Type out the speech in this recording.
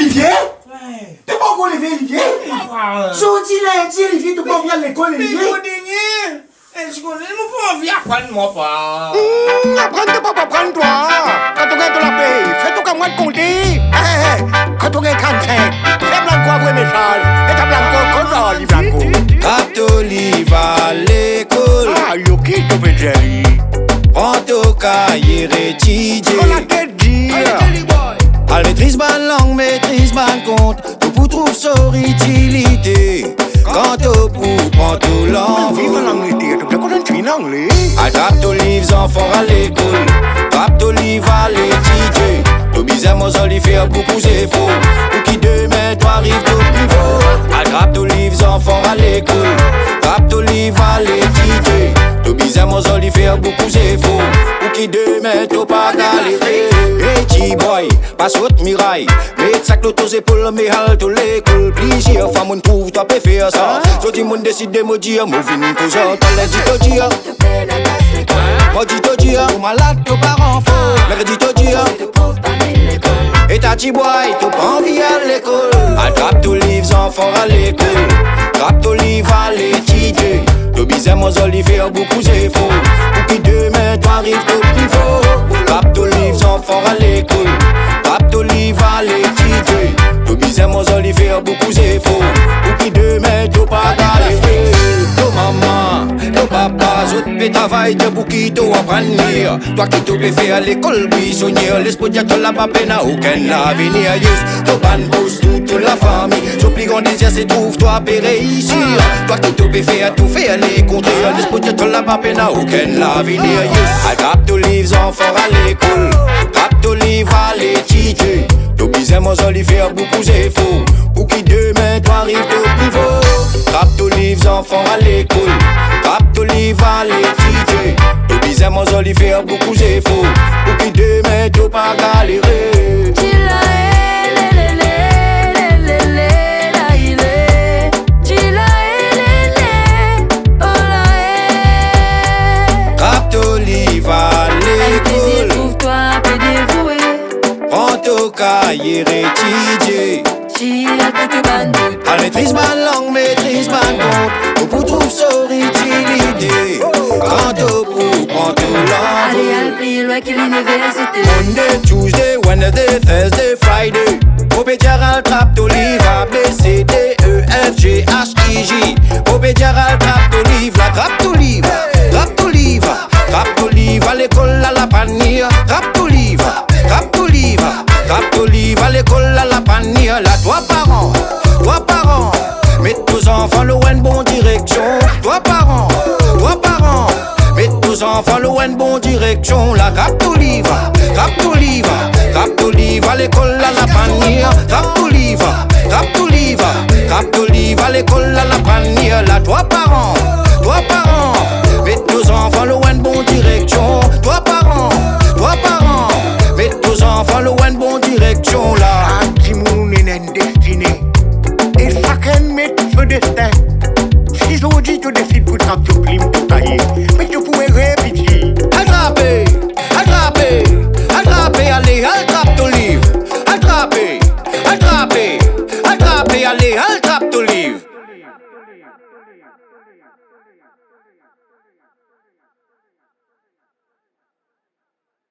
Olivier? Tu pas qu'on Olivier? Sorti lundi, Olivier, tu pas à l'école, Olivier? Est-ce qu'on ne peut pas apprendre moi pas? Apprendre pas apprendre toi. Quand tu gagnes de la paix, fais tout comme moi de compter. Quand tu gagnes 35, fais blanco après message. Et t'as blanco, contrôle, blanco. Raptolive à l'école. Ah, yo qui te fait gérer? Prends ton cahier étudier. On a qu'à dire. Elle maîtrise ma langue, maîtrise ma compte. Tout pour trouver son utilité. Quand tu prends tout Vive l'envol. l'anglais, tu peux connaître une anglais. Attrape tous les enfants à l'école. Attrape tous les à l'étudier. Tout bizarre, moi, ça lui fait beaucoup, c'est faux. Pour qui demain, toi, arrive tout plus haut. Attrape tous les enfants à l'école. Attrape tous les à l'étudier. Tout bizarre, moi, ça lui fait beaucoup, c'est faux. Pour qui demain, toi, pas galérer. Hey, T-boy, passe haute miraille. Mets sac l'auto, épaules, mais halte l'école. Plusieurs femmes, on trouve, toi, peux faire ça. So, dis, mon décide de me dire, mon vin, cause t'as l'air dit, te dire. Moi, dis, te dire, ou malade, tes parents faux. Mais dis, te dire. Et ta T-boy, t'as pas envie à l'école. Attrape tous les enfants à l'école. Attrape tous les à l'étudier. Tout bizarre, moi, ça lui fait beaucoup, c'est faux. Pour qui demain, toi, arrive tout plus faux. Attrape tous les enfants à l'école. Attrape tous les à l'étudier. Tout bizarre, moi, ça lui fait beaucoup, c'est faux. Pour qui demain, toi, pas galérer. Toi, maman, toi, papa, zut, fais travail de pour qui toi apprendre. Toi qui te peux faire à l'école, buissonnière. L'espoir de la pape n'a aucun avenir. Yes, toi, ban boss, toute la famille. Son plus grand désir, c'est trouve-toi pour réussir. Toi qui te peux faire tout faire les contraires. L'espoir de la pape n'a aucun avenir. Yes, attrape tous les enfants à l'école. Attrape tous les à l'étudier. Tout bizarre, moi, ça lui fait beaucoup, c'est faux. Pour qui demain, toi, arrive tout plus faux. Attrape tous les enfants à l'école. Attrape tous les à l'étudier. Tout bizarre, moi, ça lui fait beaucoup, c'est faux. Pour qui demain, toi, pas galérer. Raptolive à l'école. Trouve-toi un peu dévoué. Prends ton cahier étudier. Chia toute bandoute. Elle maîtrise ma langue, maîtrise ma compte. Pour trouver son utilité. Quand tu prends tout Allez, l'envol. elle plus loin que l'université. Monday, Tuesday, Wednesday, Thursday, Friday. Obédiaral trappe d'olive, A, B, C, D, E, F, G, H, I, J. Obédiaral trappe d'olive, la trappe d'olive. Trappe d'olive, trappe d'olive à l'école à la panière. Trappe d'olive, trappe d'olive, trappe d'olive à l'école à la panière. Là, toi parents, mets tous enfants le en bonne direction. Toi parents, mets tous enfants le en bonne direction. La trappe d'olive, trappe d'olive, trappe d'olive à l'école à la panière. Trappe d'olive, trappe d'olive, trappe d'olive à l'école à la panière. Là, toi parents, mets tous enfants le en bonne direction. Toi parents, mets tous enfants le en